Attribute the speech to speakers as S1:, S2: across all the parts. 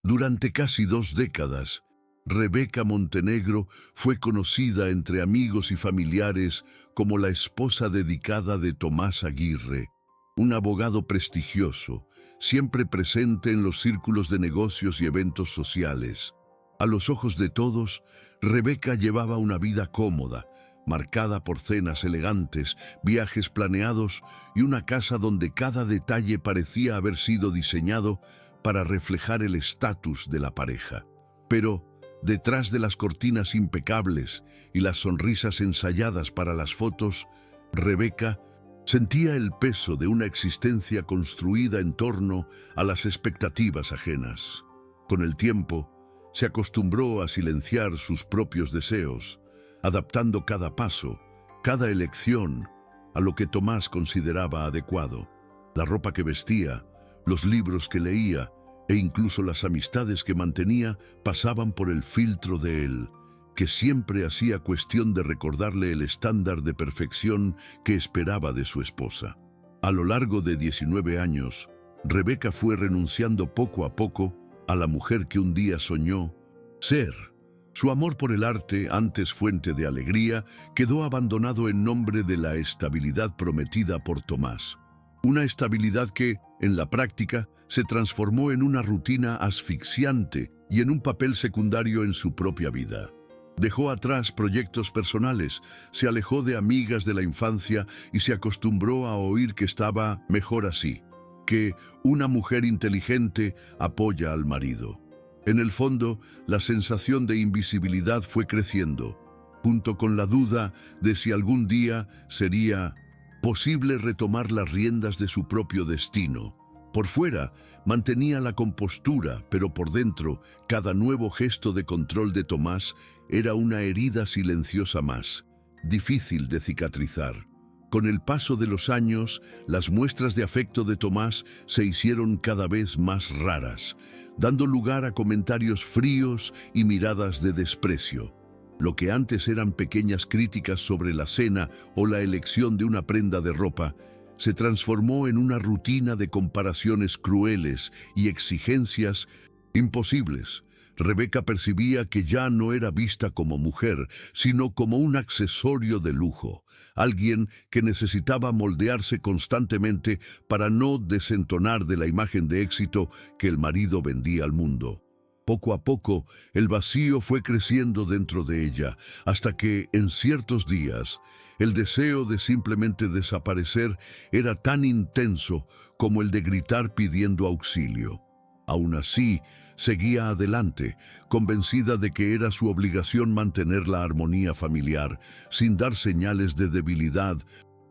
S1: Durante casi 2 décadas, Rebeca Montenegro fue conocida entre amigos y familiares como la esposa dedicada de Tomás Aguirre, un abogado prestigioso, siempre presente en los círculos de negocios y eventos sociales. A los ojos de todos, Rebeca llevaba una vida cómoda, marcada por cenas elegantes, viajes planeados y una casa donde cada detalle parecía haber sido diseñado para reflejar el estatus de la pareja. Pero, detrás de las cortinas impecables y las sonrisas ensayadas para las fotos, Rebeca sentía el peso de una existencia construida en torno a las expectativas ajenas. Con el tiempo, se acostumbró a silenciar sus propios deseos, adaptando cada paso, cada elección, a lo que Tomás consideraba adecuado. La ropa que vestía, los libros que leía e incluso las amistades que mantenía pasaban por el filtro de él, que siempre hacía cuestión de recordarle el estándar de perfección que esperaba de su esposa. A lo largo de 19 años, Rebeca fue renunciando poco a poco a la mujer que un día soñó ser. Su amor por el arte, antes fuente de alegría, quedó abandonado en nombre de la estabilidad prometida por Tomás. Una estabilidad que, en la práctica, se transformó en una rutina asfixiante y en un papel secundario en su propia vida. Dejó atrás proyectos personales, se alejó de amigas de la infancia y se acostumbró a oír que estaba mejor así, que una mujer inteligente apoya al marido. En el fondo, la sensación de invisibilidad fue creciendo, junto con la duda de si algún día sería posible retomar las riendas de su propio destino. Por fuera, mantenía la compostura, pero por dentro, cada nuevo gesto de control de Tomás era una herida silenciosa más, difícil de cicatrizar. Con el paso de los años, las muestras de afecto de Tomás se hicieron cada vez más raras, dando lugar a comentarios fríos y miradas de desprecio. Lo que antes eran pequeñas críticas sobre la cena o la elección de una prenda de ropa, se transformó en una rutina de comparaciones crueles y exigencias imposibles. Rebeca percibía que ya no era vista como mujer, sino como un accesorio de lujo, alguien que necesitaba moldearse constantemente para no desentonar de la imagen de éxito que el marido vendía al mundo. Poco a poco, el vacío fue creciendo dentro de ella, hasta que, en ciertos días, el deseo de simplemente desaparecer era tan intenso como el de gritar pidiendo auxilio. Aún así, seguía adelante, convencida de que era su obligación mantener la armonía familiar, sin dar señales de debilidad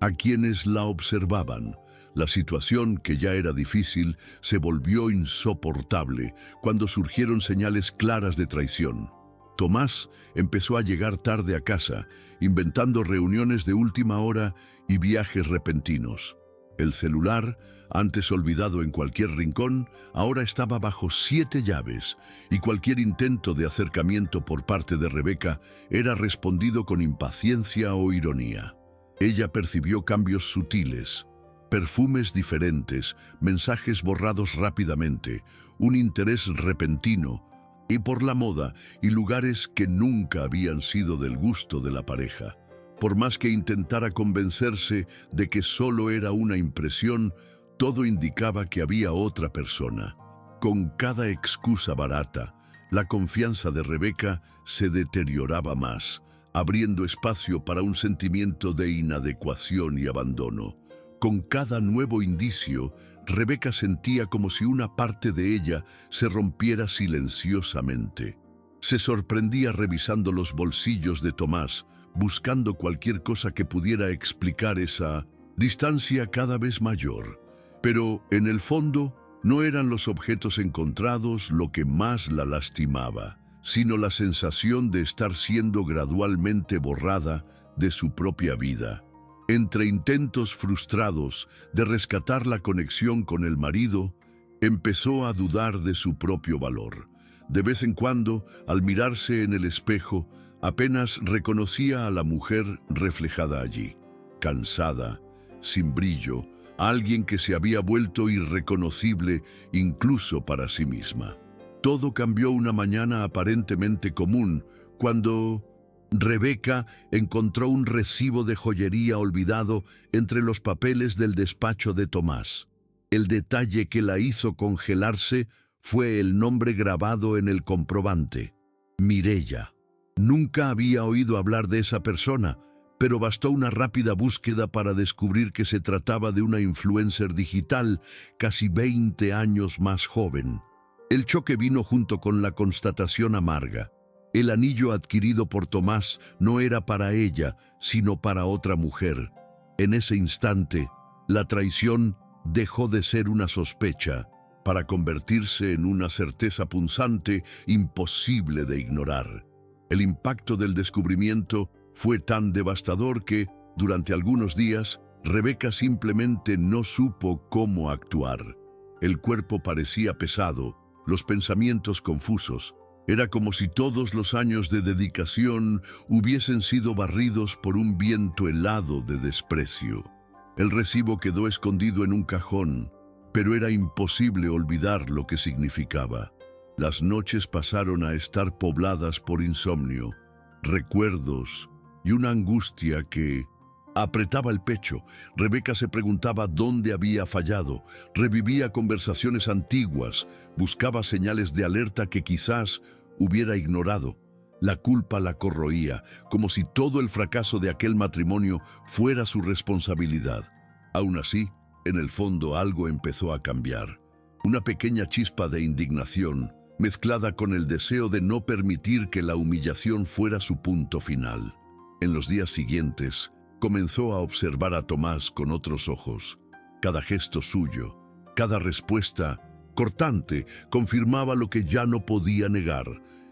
S1: a quienes la observaban. La situación, que ya era difícil, se volvió insoportable cuando surgieron señales claras de traición. Tomás empezó a llegar tarde a casa, inventando reuniones de última hora y viajes repentinos. El celular, antes olvidado en cualquier rincón, ahora estaba bajo 7 llaves, y cualquier intento de acercamiento por parte de Rebeca era respondido con impaciencia o ironía. Ella percibió cambios sutiles: perfumes diferentes, mensajes borrados rápidamente, un interés repentino y por la moda y lugares que nunca habían sido del gusto de la pareja. Por más que intentara convencerse de que solo era una impresión, todo indicaba que había otra persona. Con cada excusa barata, la confianza de Rebeca se deterioraba más, abriendo espacio para un sentimiento de inadecuación y abandono. Con cada nuevo indicio, Rebeca sentía como si una parte de ella se rompiera silenciosamente. Se sorprendía revisando los bolsillos de Tomás, buscando cualquier cosa que pudiera explicar esa distancia cada vez mayor. Pero, en el fondo, no eran los objetos encontrados lo que más la lastimaba, sino la sensación de estar siendo gradualmente borrada de su propia vida. Entre intentos frustrados de rescatar la conexión con el marido, empezó a dudar de su propio valor. De vez en cuando, al mirarse en el espejo, apenas reconocía a la mujer reflejada allí, cansada, sin brillo, alguien que se había vuelto irreconocible incluso para sí misma. Todo cambió una mañana aparentemente común, cuando Rebeca encontró un recibo de joyería olvidado entre los papeles del despacho de Tomás. El detalle que la hizo congelarse fue el nombre grabado en el comprobante: Mireya. Nunca había oído hablar de esa persona, pero bastó una rápida búsqueda para descubrir que se trataba de una influencer digital casi 20 años más joven. El choque vino junto con la constatación amarga. El anillo adquirido por Tomás no era para ella, sino para otra mujer. En ese instante, la traición dejó de ser una sospecha para convertirse en una certeza punzante imposible de ignorar. El impacto del descubrimiento fue tan devastador que, durante algunos días, Rebeca simplemente no supo cómo actuar. El cuerpo parecía pesado, los pensamientos confusos. Era como si todos los años de dedicación hubiesen sido barridos por un viento helado de desprecio. El recibo quedó escondido en un cajón, pero era imposible olvidar lo que significaba. Las noches pasaron a estar pobladas por insomnio, recuerdos y una angustia que apretaba el pecho. Rebeca se preguntaba dónde había fallado, revivía conversaciones antiguas, buscaba señales de alerta que quizás hubiera ignorado. La culpa la corroía, como si todo el fracaso de aquel matrimonio fuera su responsabilidad. Aún así, en el fondo algo empezó a cambiar. Una pequeña chispa de indignación, mezclada con el deseo de no permitir que la humillación fuera su punto final. En los días siguientes, comenzó a observar a Tomás con otros ojos. Cada gesto suyo, cada respuesta cortante, confirmaba lo que ya no podía negar.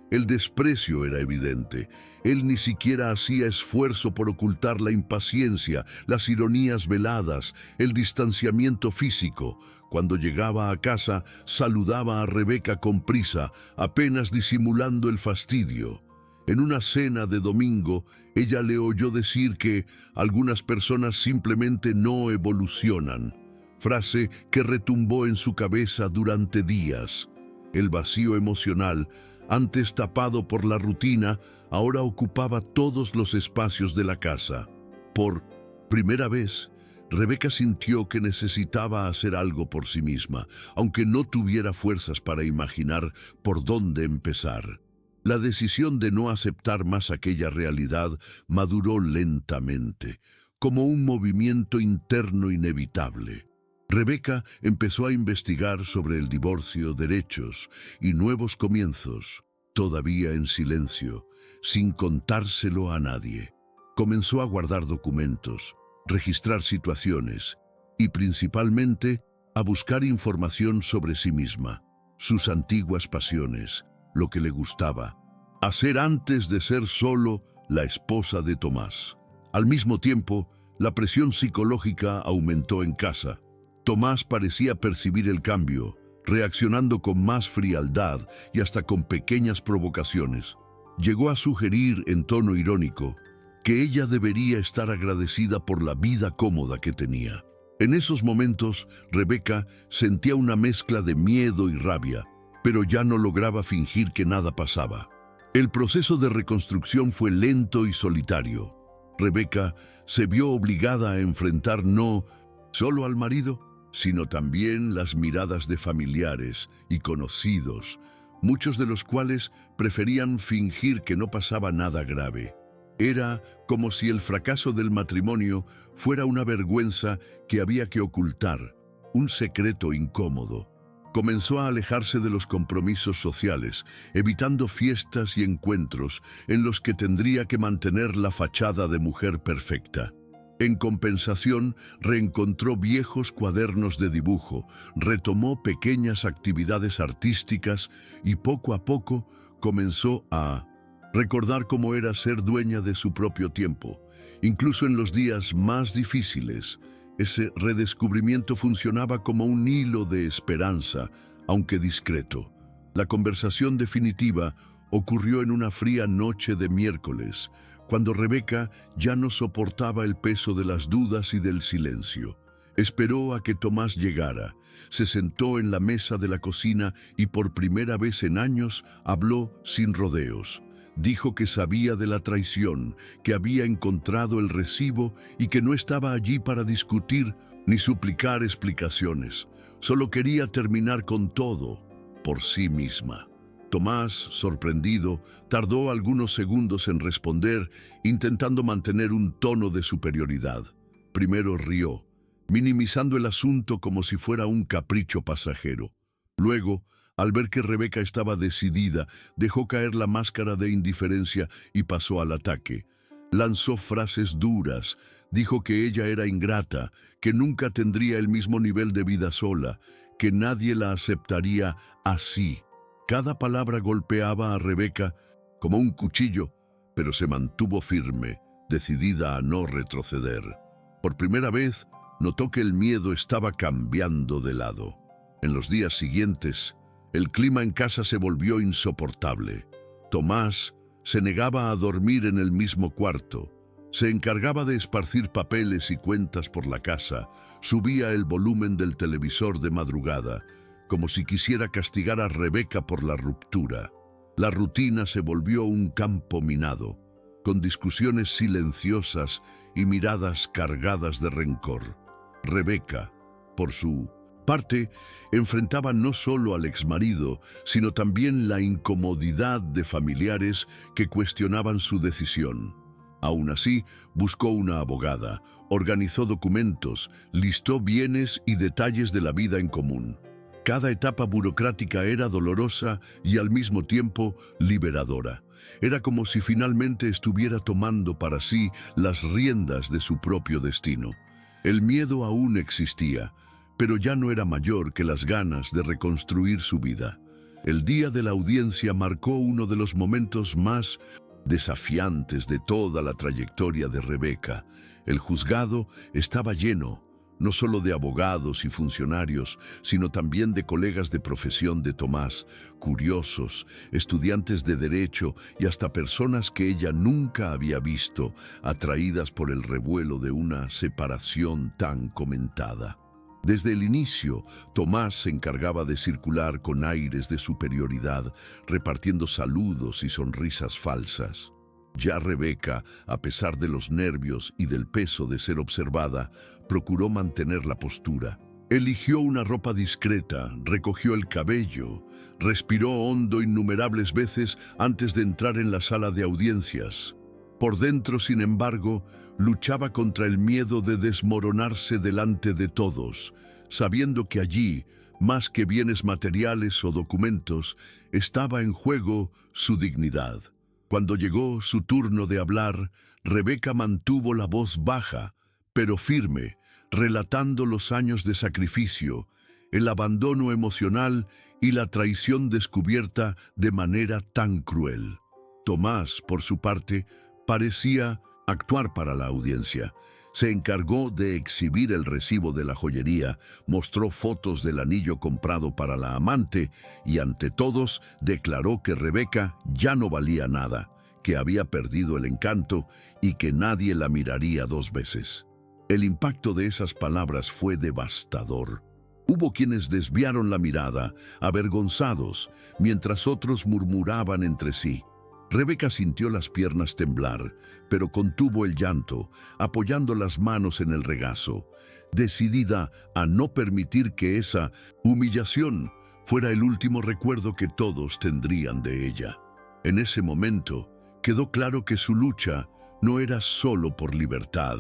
S1: El desprecio era evidente. Él ni siquiera hacía esfuerzo por ocultar la impaciencia, las ironías veladas, el distanciamiento físico. Cuando llegaba a casa, saludaba a Rebeca con prisa, apenas disimulando el fastidio. En una cena de domingo, ella le oyó decir que algunas personas simplemente no evolucionan, frase que retumbó en su cabeza durante días. El vacío emocional, antes tapado por la rutina, ahora ocupaba todos los espacios de la casa. Por primera vez, Rebeca sintió que necesitaba hacer algo por sí misma, aunque no tuviera fuerzas para imaginar por dónde empezar. La decisión de no aceptar más aquella realidad maduró lentamente, como un movimiento interno inevitable. Rebeca empezó a investigar sobre el divorcio, derechos y nuevos comienzos, todavía en silencio, sin contárselo a nadie. Comenzó a guardar documentos, registrar situaciones y principalmente a buscar información sobre sí misma, sus antiguas pasiones, lo que le gustaba, hacer antes de ser solo la esposa de Tomás. Al mismo tiempo, la presión psicológica aumentó en casa. Tomás parecía percibir el cambio, reaccionando con más frialdad y hasta con pequeñas provocaciones. Llegó a sugerir en tono irónico que ella debería estar agradecida por la vida cómoda que tenía. En esos momentos, Rebeca sentía una mezcla de miedo y rabia, pero ya no lograba fingir que nada pasaba. El proceso de reconstrucción fue lento y solitario. Rebeca se vio obligada a enfrentar no solo al marido, sino también las miradas de familiares y conocidos, muchos de los cuales preferían fingir que no pasaba nada grave. Era como si el fracaso del matrimonio fuera una vergüenza que había que ocultar, un secreto incómodo. Comenzó a alejarse de los compromisos sociales, evitando fiestas y encuentros en los que tendría que mantener la fachada de mujer perfecta. En compensación, reencontró viejos cuadernos de dibujo, retomó pequeñas actividades artísticas y poco a poco comenzó a recordar cómo era ser dueña de su propio tiempo. Incluso en los días más difíciles, ese redescubrimiento funcionaba como un hilo de esperanza, aunque discreto. La conversación definitiva ocurrió en una fría noche de miércoles, cuando Rebeca ya no soportaba el peso de las dudas y del silencio. Esperó a que Tomás llegara, se sentó en la mesa de la cocina y por primera vez en años habló sin rodeos. Dijo que sabía de la traición, que había encontrado el recibo y que no estaba allí para discutir ni suplicar explicaciones. Solo quería terminar con todo por sí misma. Tomás, sorprendido, tardó algunos segundos en responder, intentando mantener un tono de superioridad. Primero rió, minimizando el asunto como si fuera un capricho pasajero. Luego, al ver que Rebeca estaba decidida, dejó caer la máscara de indiferencia y pasó al ataque. Lanzó frases duras, dijo que ella era ingrata, que nunca tendría el mismo nivel de vida sola, que nadie la aceptaría así. Cada palabra golpeaba a Rebeca como un cuchillo, pero se mantuvo firme, decidida a no retroceder. Por primera vez, notó que el miedo estaba cambiando de lado. En los días siguientes, el clima en casa se volvió insoportable. Tomás se negaba a dormir en el mismo cuarto. Se encargaba de esparcir papeles y cuentas por la casa. Subía el volumen del televisor de madrugada, como si quisiera castigar a Rebeca por la ruptura. La rutina se volvió un campo minado, con discusiones silenciosas y miradas cargadas de rencor. Rebeca, por su parte, enfrentaba no solo al exmarido, sino también la incomodidad de familiares que cuestionaban su decisión. Aún así, buscó una abogada, organizó documentos, listó bienes y detalles de la vida en común. Cada etapa burocrática era dolorosa y al mismo tiempo liberadora. Era como si finalmente estuviera tomando para sí las riendas de su propio destino. El miedo aún existía, pero ya no era mayor que las ganas de reconstruir su vida. El día de la audiencia marcó uno de los momentos más desafiantes de toda la trayectoria de Rebeca. El juzgado estaba lleno, no solo de abogados y funcionarios, sino también de colegas de profesión de Tomás, curiosos, estudiantes de derecho y hasta personas que ella nunca había visto, atraídas por el revuelo de una separación tan comentada. Desde el inicio, Tomás se encargaba de circular con aires de superioridad, repartiendo saludos y sonrisas falsas. Ya Rebeca, a pesar de los nervios y del peso de ser observada, procuró mantener la postura. Eligió una ropa discreta, recogió el cabello, respiró hondo innumerables veces antes de entrar en la sala de audiencias. Por dentro, sin embargo, luchaba contra el miedo de desmoronarse delante de todos, sabiendo que allí, más que bienes materiales o documentos, estaba en juego su dignidad. Cuando llegó su turno de hablar, Rebeca mantuvo la voz baja, pero firme, relatando los años de sacrificio, el abandono emocional y la traición descubierta de manera tan cruel. Tomás, por su parte, parecía actuar para la audiencia. Se encargó de exhibir el recibo de la joyería, mostró fotos del anillo comprado para la amante y ante todos declaró que Rebeca ya no valía nada, que había perdido el encanto y que nadie la miraría dos veces. El impacto de esas palabras fue devastador. Hubo quienes desviaron la mirada, avergonzados, mientras otros murmuraban entre sí. Rebeca sintió las piernas temblar, pero contuvo el llanto, apoyando las manos en el regazo, decidida a no permitir que esa humillación fuera el último recuerdo que todos tendrían de ella. En ese momento, quedó claro que su lucha no era solo por libertad,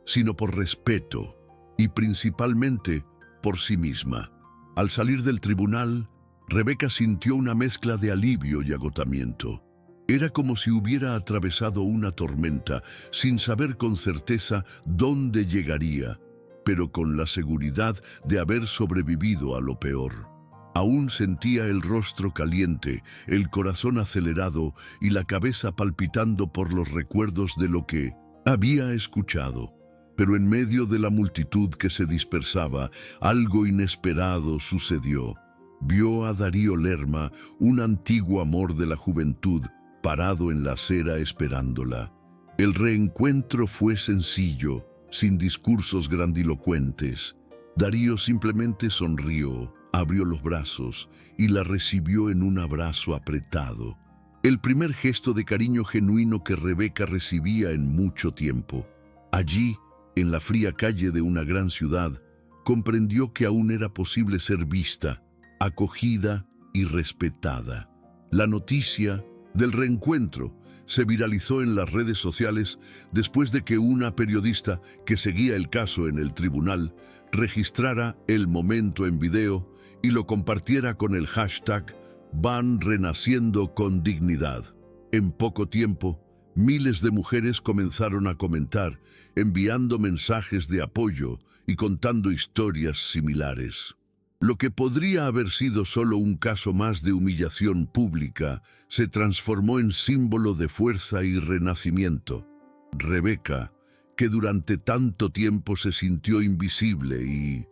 S1: sino por respeto y principalmente por sí misma. Al salir del tribunal, Rebeca sintió una mezcla de alivio y agotamiento. Era como si hubiera atravesado una tormenta sin saber con certeza dónde llegaría, pero con la seguridad de haber sobrevivido a lo peor. Aún sentía el rostro caliente, el corazón acelerado y la cabeza palpitando por los recuerdos de lo que había escuchado. Pero en medio de la multitud que se dispersaba, algo inesperado sucedió. Vio a Darío Lerma, un antiguo amor de la juventud, parado en la acera esperándola. El reencuentro fue sencillo, sin discursos grandilocuentes. Darío simplemente sonrió, abrió los brazos y la recibió en un abrazo apretado. El primer gesto de cariño genuino que Rebeca recibía en mucho tiempo. Allí, en la fría calle de una gran ciudad, comprendió que aún era posible ser vista, acogida y respetada. La noticia del reencuentro se viralizó en las redes sociales después de que una periodista que seguía el caso en el tribunal registrara el momento en video y lo compartiera con el hashtag Van Renaciendo con Dignidad. En poco tiempo, miles de mujeres comenzaron a comentar, enviando mensajes de apoyo y contando historias similares. Lo que podría haber sido solo un caso más de humillación pública se transformó en símbolo de fuerza y renacimiento. Rebeca, que durante tanto tiempo se sintió invisible y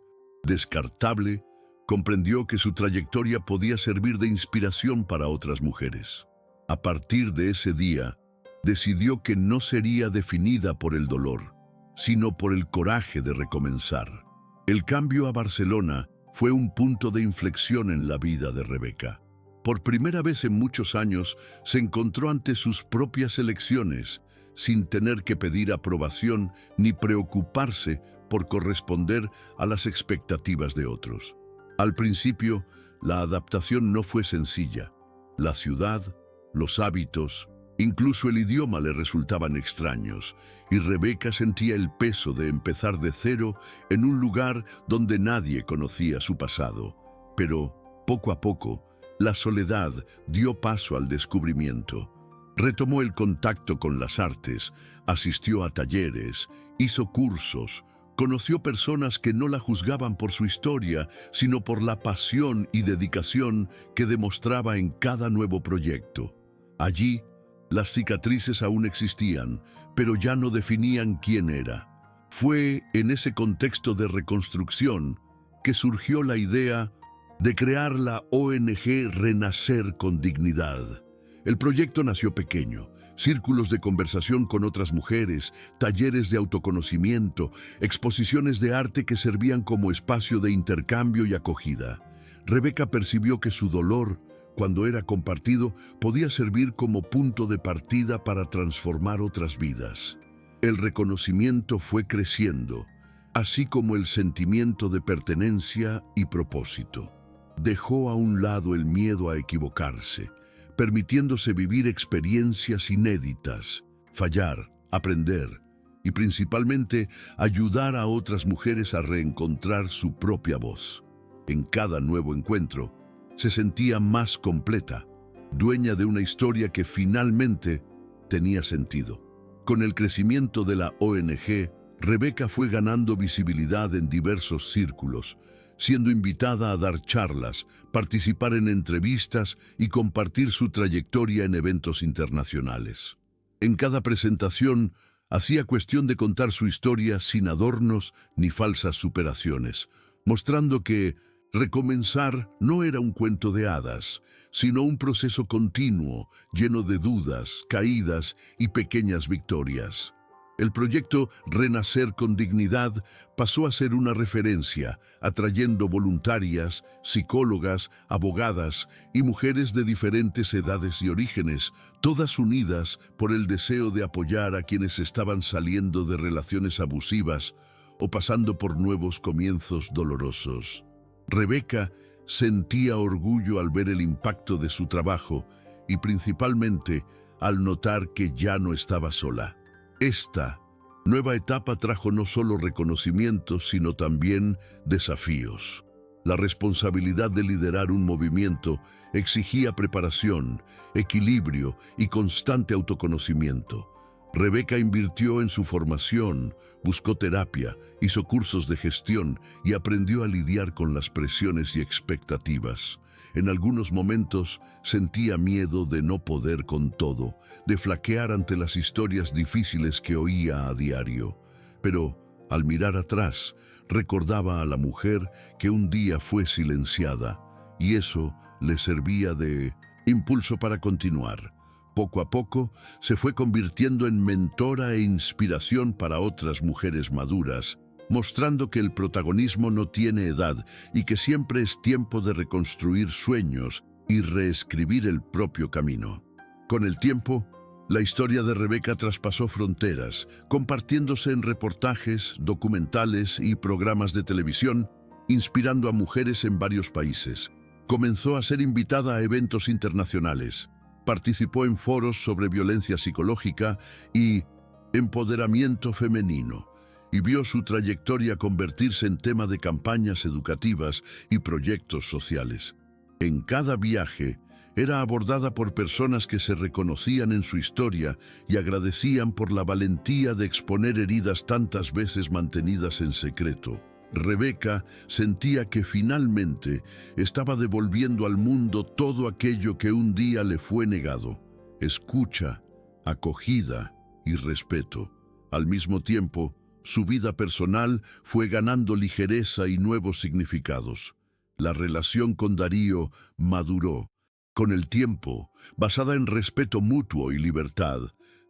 S1: descartable, comprendió que su trayectoria podía servir de inspiración para otras mujeres. A partir de ese día, decidió que no sería definida por el dolor, sino por el coraje de recomenzar. El cambio a Barcelona fue un punto de inflexión en la vida de Rebeca. Por primera vez en muchos años, se encontró ante sus propias elecciones, sin tener que pedir aprobación ni preocuparse por corresponder a las expectativas de otros. Al principio, la adaptación no fue sencilla. La ciudad, los hábitos, incluso el idioma le resultaban extraños, y Rebeca sentía el peso de empezar de cero en un lugar donde nadie conocía su pasado. Pero, poco a poco, la soledad dio paso al descubrimiento. Retomó el contacto con las artes, asistió a talleres, hizo cursos, conoció personas que no la juzgaban por su historia, sino por la pasión y dedicación que demostraba en cada nuevo proyecto. Allí, las cicatrices aún existían, pero ya no definían quién era. Fue en ese contexto de reconstrucción que surgió la idea de crear la ONG Renacer con Dignidad. El proyecto nació pequeño: círculos de conversación con otras mujeres, talleres de autoconocimiento, exposiciones de arte que servían como espacio de intercambio y acogida. Rebeca percibió que su dolor, cuando era compartido, podía servir como punto de partida para transformar otras vidas. El reconocimiento fue creciendo, así como el sentimiento de pertenencia y propósito. Dejó a un lado el miedo a equivocarse, permitiéndose vivir experiencias inéditas, fallar, aprender y principalmente ayudar a otras mujeres a reencontrar su propia voz. En cada nuevo encuentro, se sentía más completa, dueña de una historia que finalmente tenía sentido. Con el crecimiento de la ONG, Rebeca fue ganando visibilidad en diversos círculos, siendo invitada a dar charlas, participar en entrevistas y compartir su trayectoria en eventos internacionales. En cada presentación, hacía cuestión de contar su historia sin adornos ni falsas superaciones, mostrando que recomenzar no era un cuento de hadas, sino un proceso continuo, lleno de dudas, caídas y pequeñas victorias. El proyecto Renacer con Dignidad pasó a ser una referencia, atrayendo voluntarias, psicólogas, abogadas y mujeres de diferentes edades y orígenes, todas unidas por el deseo de apoyar a quienes estaban saliendo de relaciones abusivas o pasando por nuevos comienzos dolorosos. Rebeca sentía orgullo al ver el impacto de su trabajo y principalmente al notar que ya no estaba sola. Esta nueva etapa trajo no solo reconocimientos, sino también desafíos. La responsabilidad de liderar un movimiento exigía preparación, equilibrio y constante autoconocimiento. Rebeca invirtió en su formación, buscó terapia, hizo cursos de gestión y aprendió a lidiar con las presiones y expectativas. En algunos momentos sentía miedo de no poder con todo, de flaquear ante las historias difíciles que oía a diario. Pero, al mirar atrás, recordaba a la mujer que un día fue silenciada, y eso le servía de impulso para continuar. Poco a poco se fue convirtiendo en mentora e inspiración para otras mujeres maduras, mostrando que el protagonismo no tiene edad y que siempre es tiempo de reconstruir sueños y reescribir el propio camino. Con el tiempo, la historia de Rebeca traspasó fronteras, compartiéndose en reportajes, documentales y programas de televisión, inspirando a mujeres en varios países. Comenzó a ser invitada a eventos internacionales, participó en foros sobre violencia psicológica y empoderamiento femenino, y vio su trayectoria convertirse en tema de campañas educativas y proyectos sociales. En cada viaje, era abordada por personas que se reconocían en su historia y agradecían por la valentía de exponer heridas tantas veces mantenidas en secreto. Rebeca sentía que finalmente estaba devolviendo al mundo todo aquello que un día le fue negado: escucha, acogida y respeto. Al mismo tiempo, su vida personal fue ganando ligereza y nuevos significados. La relación con Darío maduró, con el tiempo, basada en respeto mutuo y libertad,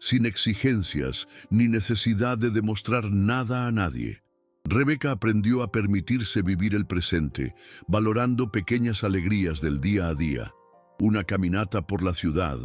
S1: sin exigencias ni necesidad de demostrar nada a nadie. Rebeca aprendió a permitirse vivir el presente, valorando pequeñas alegrías del día a día: una caminata por la ciudad,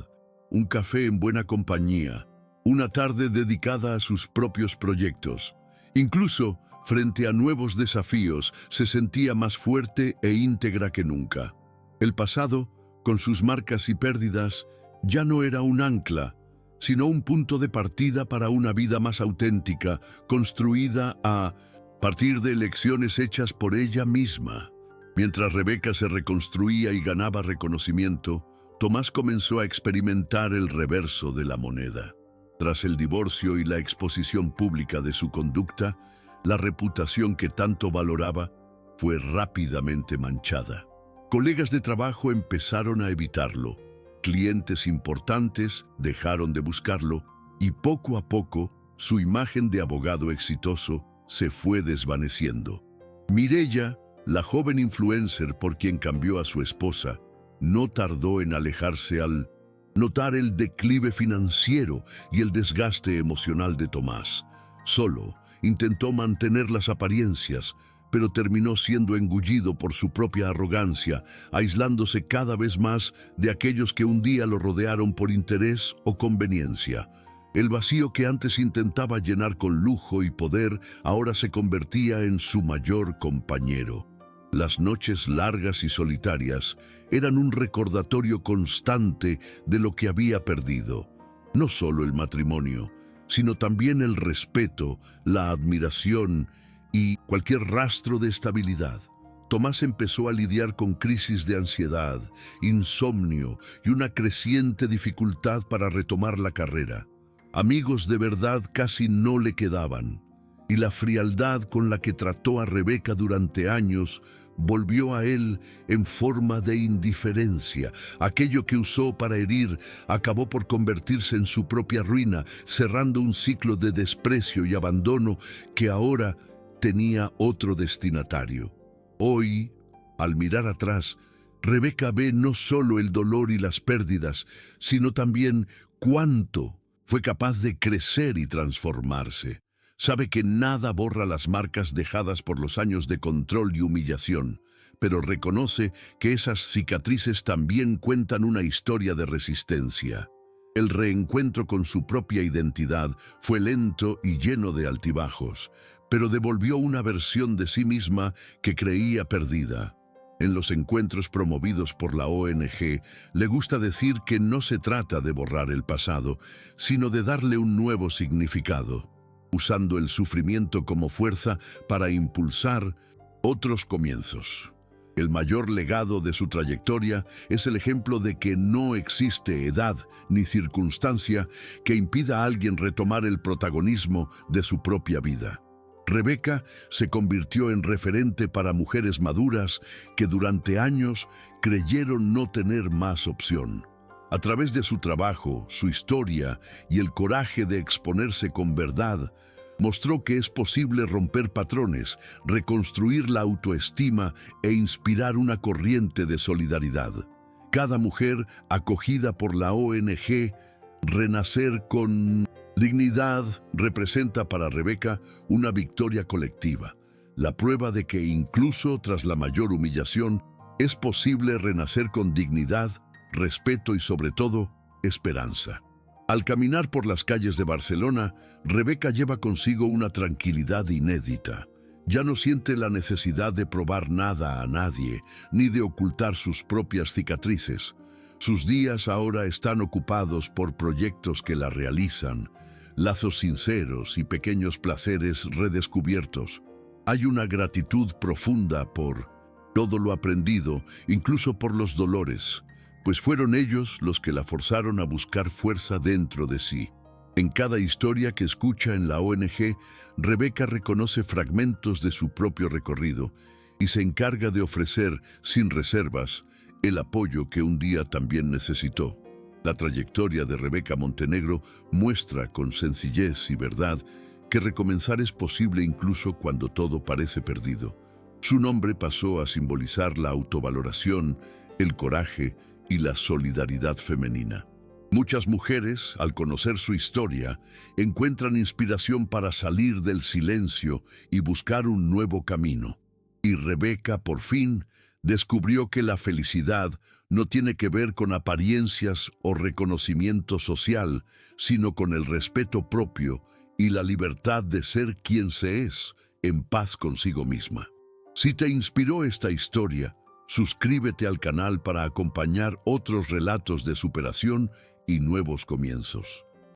S1: un café en buena compañía, una tarde dedicada a sus propios proyectos. Incluso, frente a nuevos desafíos, se sentía más fuerte e íntegra que nunca. El pasado, con sus marcas y pérdidas, ya no era un ancla, sino un punto de partida para una vida más auténtica, construida a partir de elecciones hechas por ella misma. Mientras Rebeca se reconstruía y ganaba reconocimiento, Tomás comenzó a experimentar el reverso de la moneda. Tras el divorcio y la exposición pública de su conducta, la reputación que tanto valoraba fue rápidamente manchada. Colegas de trabajo empezaron a evitarlo, clientes importantes dejaron de buscarlo y poco a poco su imagen de abogado exitoso se fue desvaneciendo. Mireya, la joven influencer por quien cambió a su esposa, no tardó en alejarse al notar el declive financiero y el desgaste emocional de Tomás. Solo intentó mantener las apariencias, pero terminó siendo engullido por su propia arrogancia, aislándose cada vez más de aquellos que un día lo rodearon por interés o conveniencia. El vacío que antes intentaba llenar con lujo y poder ahora se convertía en su mayor compañero. Las noches largas y solitarias eran un recordatorio constante de lo que había perdido. No solo el matrimonio, sino también el respeto, la admiración y cualquier rastro de estabilidad. Tomás empezó a lidiar con crisis de ansiedad, insomnio y una creciente dificultad para retomar la carrera. Amigos de verdad casi no le quedaban, y la frialdad con la que trató a Rebeca durante años volvió a él en forma de indiferencia. Aquello que usó para herir acabó por convertirse en su propia ruina, cerrando un ciclo de desprecio y abandono que ahora tenía otro destinatario. Hoy, al mirar atrás, Rebeca ve no solo el dolor y las pérdidas, sino también cuánto fue capaz de crecer y transformarse. Sabe que nada borra las marcas dejadas por los años de control y humillación, pero reconoce que esas cicatrices también cuentan una historia de resistencia. El reencuentro con su propia identidad fue lento y lleno de altibajos, pero devolvió una versión de sí misma que creía perdida. En los encuentros promovidos por la ONG, le gusta decir que no se trata de borrar el pasado, sino de darle un nuevo significado, usando el sufrimiento como fuerza para impulsar otros comienzos. El mayor legado de su trayectoria es el ejemplo de que no existe edad ni circunstancia que impida a alguien retomar el protagonismo de su propia vida. Rebeca se convirtió en referente para mujeres maduras que durante años creyeron no tener más opción. A través de su trabajo, su historia y el coraje de exponerse con verdad, mostró que es posible romper patrones, reconstruir la autoestima e inspirar una corriente de solidaridad. Cada mujer acogida por la ONG Renacer con dignidad representa para Rebeca una victoria colectiva, la prueba de que incluso tras la mayor humillación es posible renacer con dignidad, respeto y sobre todo, esperanza. Al caminar por las calles de Barcelona, Rebeca lleva consigo una tranquilidad inédita. Ya no siente la necesidad de probar nada a nadie, ni de ocultar sus propias cicatrices. Sus días ahora están ocupados por proyectos que la realizan, lazos sinceros y pequeños placeres redescubiertos. Hay una gratitud profunda por todo lo aprendido, incluso por los dolores, pues fueron ellos los que la forzaron a buscar fuerza dentro de sí. En cada historia que escucha en la ONG, Rebeca reconoce fragmentos de su propio recorrido y se encarga de ofrecer, sin reservas, el apoyo que un día también necesitó. La trayectoria de Rebeca Montenegro muestra con sencillez y verdad que recomenzar es posible incluso cuando todo parece perdido. Su nombre pasó a simbolizar la autovaloración, el coraje y la solidaridad femenina. Muchas mujeres, al conocer su historia, encuentran inspiración para salir del silencio y buscar un nuevo camino. Y Rebeca, por fin, descubrió que la felicidad no tiene que ver con apariencias o reconocimiento social, sino con el respeto propio y la libertad de ser quien se es, en paz consigo misma. Si te inspiró esta historia, suscríbete al canal para acompañar otros relatos de superación y nuevos comienzos.